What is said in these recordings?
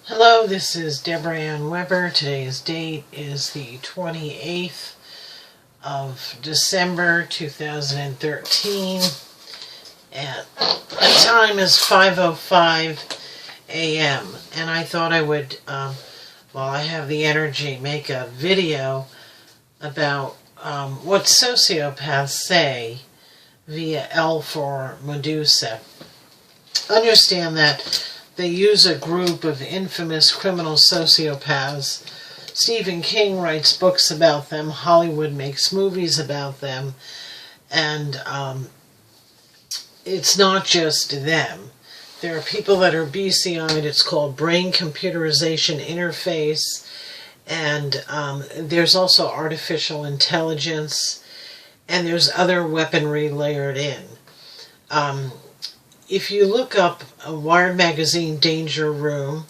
Hello, this is Deborah Ann Weber. Today's date is the 28th of December 2013, and the time is 5:05 a.m. And I thought I would, while I have the energy, make a video about what sociopaths say via L for Medusa. Understand that they use a group of infamous criminal sociopaths. Stephen King writes books about them. Hollywood makes movies about them. And it's not just them. There are people that are BCI'd. It's called brain computerization interface. And there's also artificial intelligence. And there's other weaponry layered in. If you look up a Wired magazine Danger Room,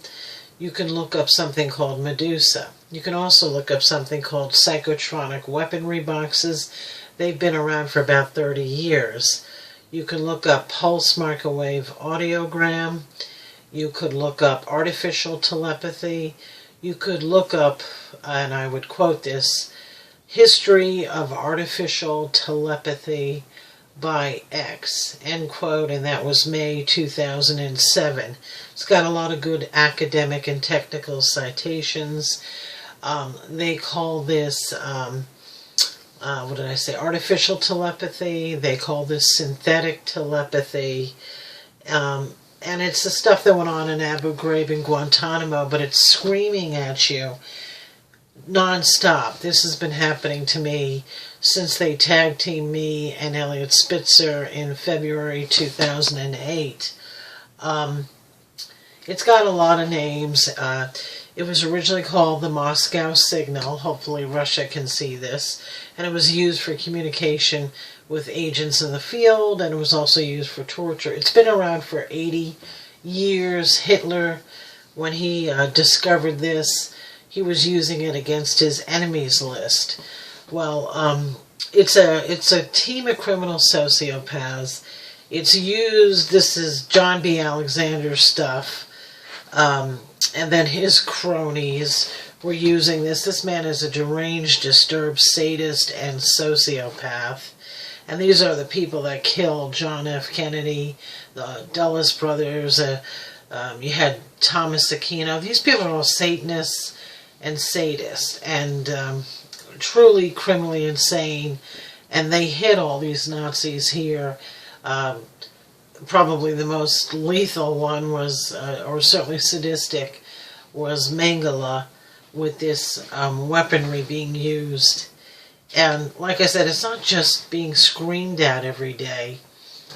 you can look up something called Medusa. You can also look up something called psychotronic weaponry boxes. They've been around for about 30 years. You can look up pulse microwave audiogram. You could look up artificial telepathy. You could look up, and I would quote this, History of Artificial Telepathy by X, end quote, and that was May 2007. It's got a lot of good academic and technical citations. They call this, what did I say, artificial telepathy. They call this synthetic telepathy. And it's the stuff that went on in Abu Ghraib and Guantanamo, but it's screaming at you non-stop. This has been happening to me since they tag teamed me and Elliot Spitzer in February 2008. It's got a lot of names. It was originally called the Moscow Signal. Hopefully Russia can see this. And it was used for communication with agents in the field, and it was also used for torture. It's been around for 80 years. Hitler, when he discovered this, he was using it against his enemies list. Well, it's a team of criminal sociopaths. It's used, this is John B. Alexander's stuff, and then his cronies were using this. This man is a deranged, disturbed sadist and sociopath. And these are the people that killed John F. Kennedy, the Dulles brothers, you had Thomas Aquino. These people are all Satanists and sadists, and truly criminally insane, and they hit all these Nazis here. Probably the most lethal one was, or certainly sadistic, was Mengele, with this weaponry being used. And like I said, it's not just being screamed at every day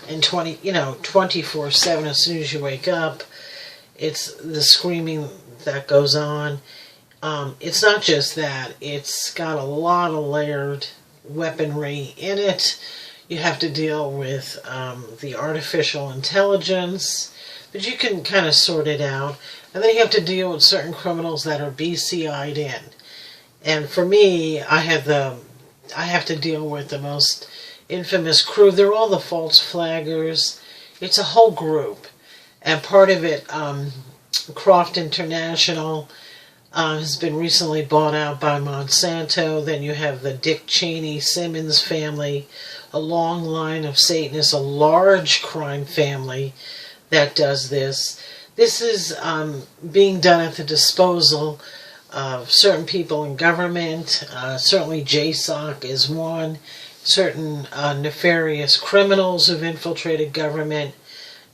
and 24/7 as soon as you wake up. It's the screaming that goes on. It's not just that. It's got a lot of layered weaponry in it. You have to deal with the artificial intelligence, but you can kind of sort it out. And then you have to deal with certain criminals that are BCI'd in. And for me, I have to deal with the most infamous crew. They're all the false flaggers. It's a whole group. And part of it, Croft International, has been recently bought out by Monsanto. Then you have the Dick Cheney Simmons family, a long line of Satanists, a large crime family that does this. This is being done at the disposal of certain people in government. Certainly JSOC is one. Certain nefarious criminals who've infiltrated government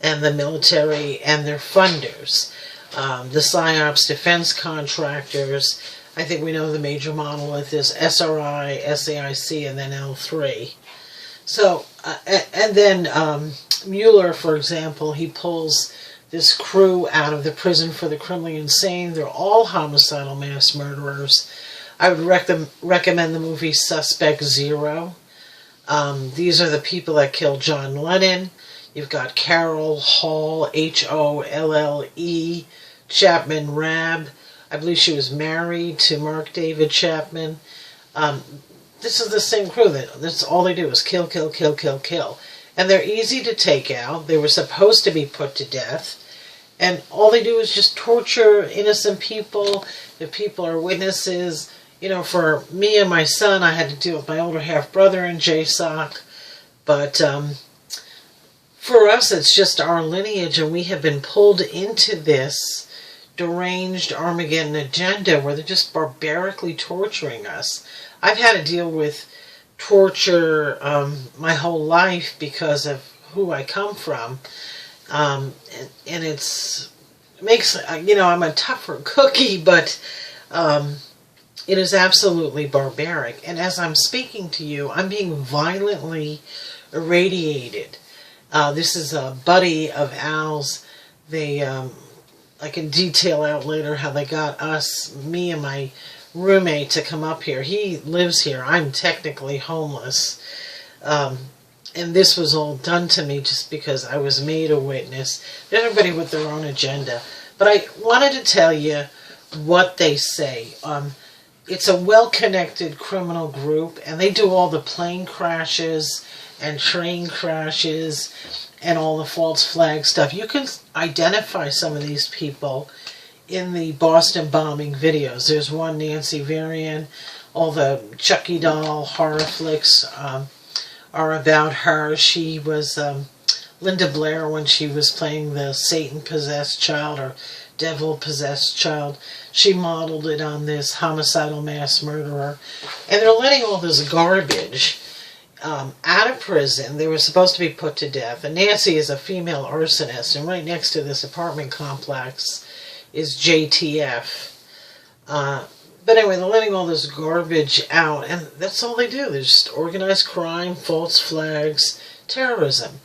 and the military and their funders. The PSYOPs defense contractors. I think we know the major monolith is SRI, SAIC, and then L3. So, and then Mueller, for example, he pulls this crew out of the prison for the criminally insane. They're all homicidal mass murderers. I would recommend the movie Suspect Zero. These are the people that killed John Lennon. You've got Carol Hall, Holle, Chapman Rabb. I believe she was married to Mark David Chapman. This is the same crew. That's all they do is kill, kill, kill, kill, kill. And they're easy to take out. They were supposed to be put to death. And all they do is just torture innocent people. If people are witnesses, you know, for me and my son, I had to deal with my older half-brother in JSOC. But for us, it's just our lineage, and we have been pulled into this deranged Armageddon agenda where they're just barbarically torturing us. I've had to deal with torture my whole life because of who I come from. And it makes, you know, I'm a tougher cookie, but it is absolutely barbaric. And as I'm speaking to you, I'm being violently irradiated. This is a buddy of Al's. I can detail out later how they got me and my roommate to come up here. He lives here. I'm technically homeless. And this was all done to me just because I was made a witness. Everybody with their own agenda. But I wanted to tell you what they say. It's a well-connected criminal group, and they do all the plane crashes and train crashes and all the false flag stuff. You can identify some of these people in the Boston bombing videos. There's one, Nancy Varian. All the Chucky doll horror flicks are about her. She was Linda Blair when she was playing the Satan-possessed child or devil-possessed child. She modeled it on this homicidal mass murderer. And they're letting all this garbage out of prison. They were supposed to be put to death. And Nancy is a female arsonist. And right next to this apartment complex is JTF. But anyway, they're letting all this garbage out. And that's all they do. They're just organized crime, false flags, terrorism.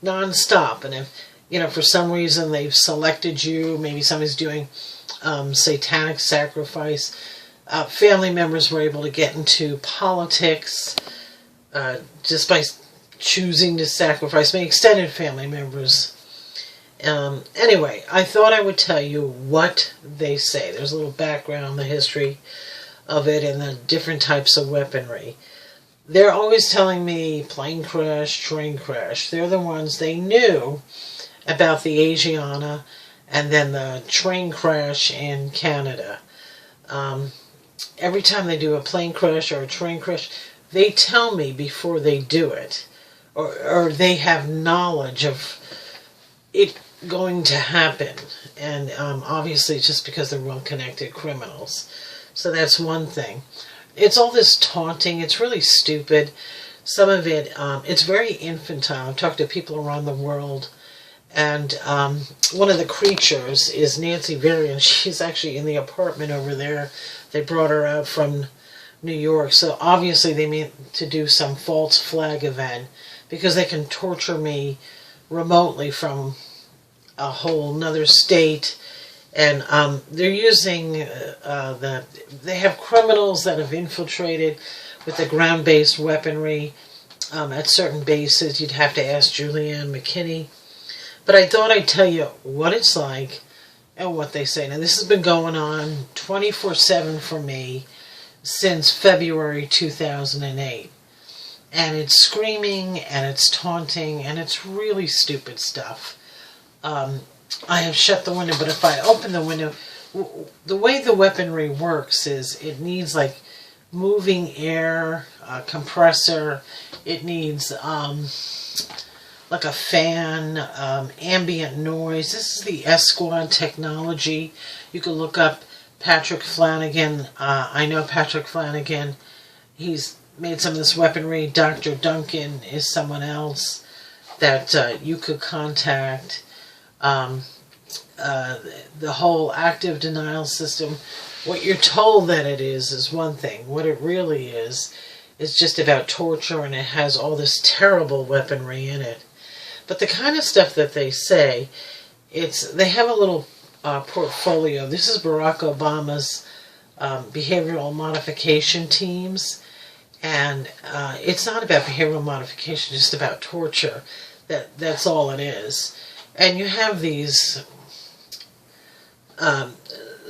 Non-stop. And if, you know, for some reason they've selected you, maybe somebody's doing satanic sacrifice, family members were able to get into politics just by choosing to sacrifice my extended family members. Anyway, I thought I would tell you what they say. There's a little background, the history of it, and the different types of weaponry. They're always telling me plane crash, train crash. They're the ones they knew about the Asiana and then the train crash in Canada. Every time they do a plane crash or a train crash, they tell me before they do it, or they have knowledge of it going to happen. And obviously it's just because they're well-connected criminals. So that's one thing. It's all this taunting. It's really stupid. Some of it, it's very infantile. I've talked to people around the world, and one of the creatures is Nancy Varian. She's actually in the apartment over there. They brought her out from New York. So obviously they mean to do some false flag event because they can torture me remotely from a whole nother state. And they're using they have criminals that have infiltrated with the ground-based weaponry at certain bases. You'd have to ask Julianne McKinney. But I thought I'd tell you what it's like and what they say. Now, this has been going on 24/7 for me since February 2008. And it's screaming, and it's taunting, and it's really stupid stuff. I have shut the window, but if I open the window, the way the weaponry works is it needs like moving air, a compressor, it needs like a fan, ambient noise. This is the S-Squad technology. You can look up Patrick Flanagan. I know Patrick Flanagan. He's made some of this weaponry. Dr. Duncan is someone else that you could contact. The whole active denial system, what you're told that it is one thing. What it really is just about torture, and it has all this terrible weaponry in it. But the kind of stuff that they say, they have a little portfolio. This is Barack Obama's behavioral modification teams, and it's not about behavioral modification, just about torture. That's all it is. And you have these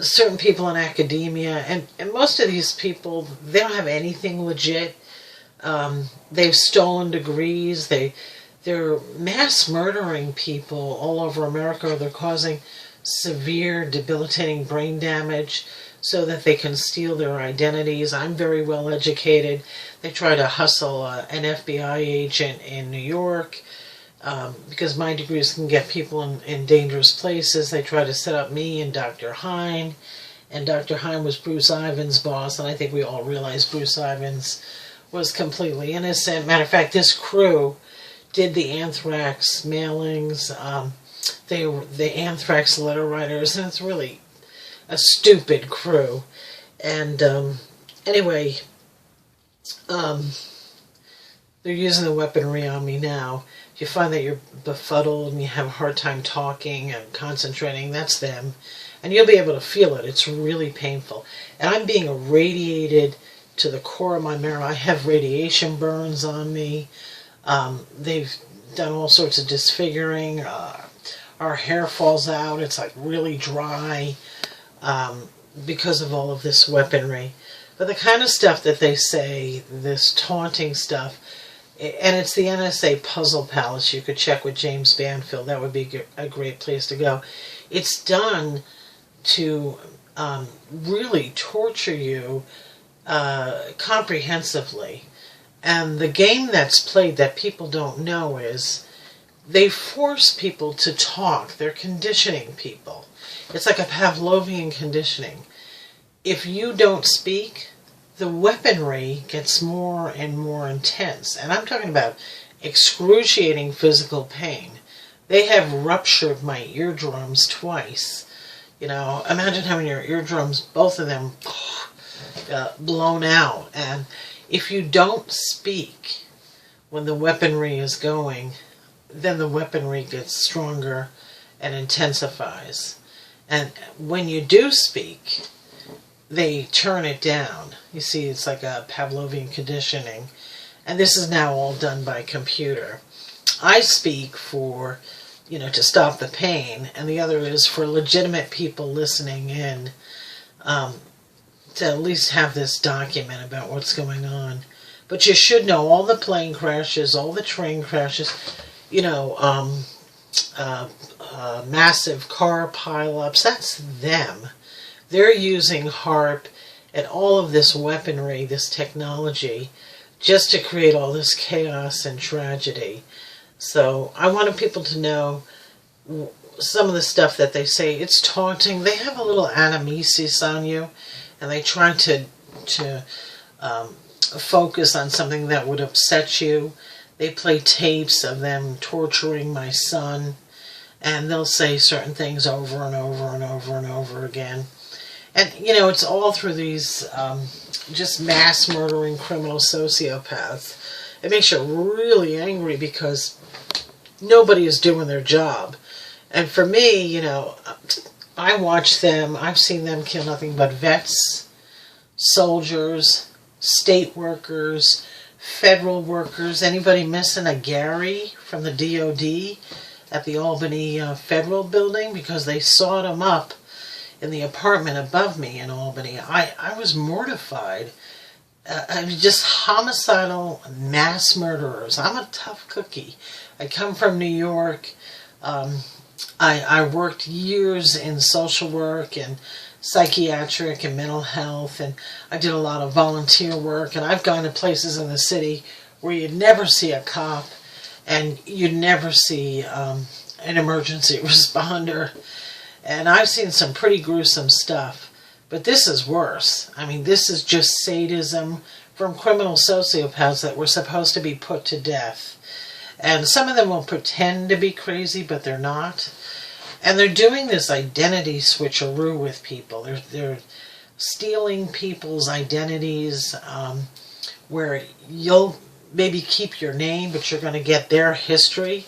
certain people in academia, and most of these people, they don't have anything legit. They've stolen degrees. They're mass murdering people all over America. They're causing severe debilitating brain damage so that they can steal their identities. I'm very well educated. They try to hustle an FBI agent in New York because my degrees can get people in dangerous places. They try to set up me and Dr. Hine. And Dr. Hine was Bruce Ivins' boss, and I think we all realize Bruce Ivins was completely innocent. Matter of fact, this crew did the anthrax mailings. They were the anthrax letter writers, and it's really a stupid crew. And anyway, they're using the weaponry on me now. If you find that you're befuddled and you have a hard time talking and concentrating, that's them. And you'll be able to feel it. It's really painful. And I'm being irradiated to the core of my marrow. I have radiation burns on me. They've done all sorts of disfiguring. Our hair falls out. It's like really dry because of all of this weaponry. But the kind of stuff that they say, this taunting stuff, and it's the NSA Puzzle Palace. You could check with James Banfield. That would be a great place to go. It's done to really torture you comprehensively. And the game that's played that people don't know is they force people to talk. They're conditioning people. It's like a Pavlovian conditioning. If you don't speak, the weaponry gets more and more intense. And I'm talking about excruciating physical pain. They have ruptured my eardrums twice. You know, imagine having your eardrums, both of them, blown out. And if you don't speak when the weaponry is going, then the weaponry gets stronger and intensifies. And when you do speak, they turn it down. You see, it's like a Pavlovian conditioning. And this is now all done by computer. I speak for, you know, to stop the pain, and the other is for legitimate people listening in to at least have this document about what's going on. But you should know all the plane crashes, all the train crashes, you know, massive car pileups. That's them. They're using HARP and all of this weaponry, this technology, just to create all this chaos and tragedy. So I wanted people to know some of the stuff that they say. It's taunting. They have a little animesis on you, and they try to focus on something that would upset you. They play tapes of them torturing my son, and they'll say certain things over and over and over and over again. And, you know, it's all through these just mass murdering criminal sociopaths. It makes you really angry because nobody is doing their job. And for me, you know, I watch them. I've seen them kill nothing but vets, soldiers, state workers, federal workers. Anybody missing a Gary from the DOD at the Albany Federal Building? Because they sawed him up in the apartment above me in Albany. I was mortified. I mean, just homicidal mass murderers. I'm a tough cookie. I come from New York. I worked years in social work and psychiatric and mental health, and I did a lot of volunteer work, and I've gone to places in the city where you'd never see a cop and you'd never see an emergency responder. And I've seen some pretty gruesome stuff. But this is worse. I mean, this is just sadism from criminal sociopaths that were supposed to be put to death. And some of them will pretend to be crazy, but they're not. And they're doing this identity switcheroo with people. They're stealing people's identities where you'll maybe keep your name, but you're going to get their history.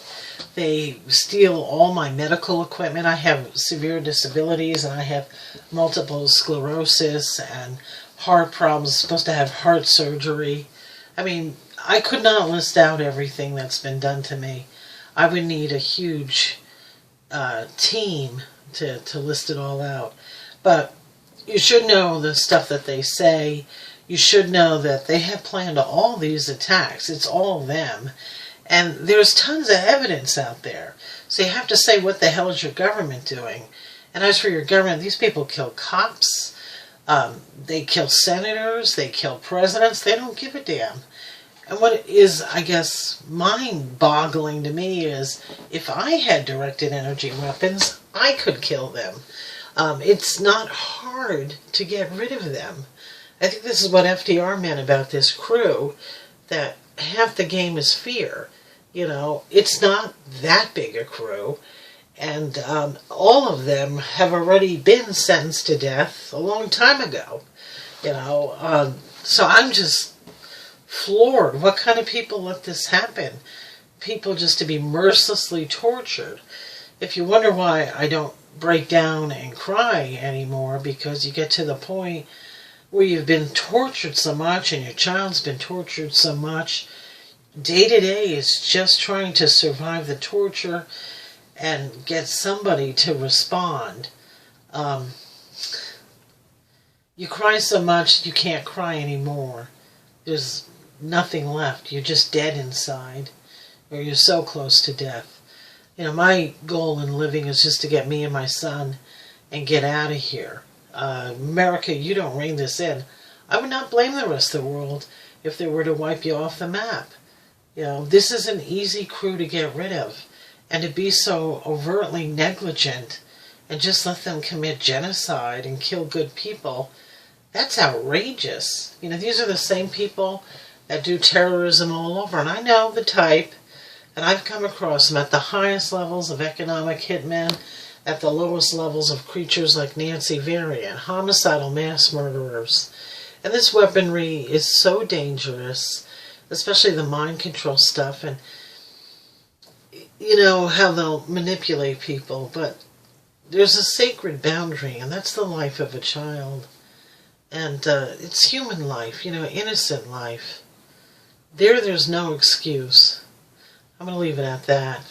They steal all my medical equipment. I have severe disabilities, and I have multiple sclerosis and heart problems. I'm supposed to have heart surgery. I mean, I could not list out everything that's been done to me. I would need a huge team to list it all out. But you should know the stuff that they say. You should know that they have planned all these attacks. It's all them. And there's tons of evidence out there. So you have to say, what the hell is your government doing? And as for your government, these people kill cops, they kill senators, they kill presidents, they don't give a damn. And what is, I guess, mind-boggling to me is if I had directed energy weapons, I could kill them. It's not hard to get rid of them. I think this is what FDR meant about this crew, that half the game is fear. You know, it's not that big a crew, and all of them have already been sentenced to death a long time ago. You know, so I'm just floored. What kind of people let this happen? People just to be mercilessly tortured. If you wonder why I don't break down and cry anymore, because you get to the point where you've been tortured so much and your child's been tortured so much, day to day is just trying to survive the torture and get somebody to respond. You cry so much you can't cry anymore. There's nothing left. You're just dead inside, or you're so close to death. You know, my goal in living is just to get me and my son and get out of here. America, you don't rein this in. I would not blame the rest of the world if they were to wipe you off the map. You know, this is an easy crew to get rid of. And to be so overtly negligent and just let them commit genocide and kill good people, that's outrageous. You know, these are the same people that do terrorism all over. And I know the type, and I've come across them at the highest levels of economic hitmen, at the lowest levels of creatures like Nancy Varian, homicidal mass murderers. And this weaponry is so dangerous, especially the mind control stuff, and you know how they'll manipulate people, but there's a sacred boundary, and that's the life of a child. And it's human life, you know, innocent life. There's no excuse. I'm going to leave it at that.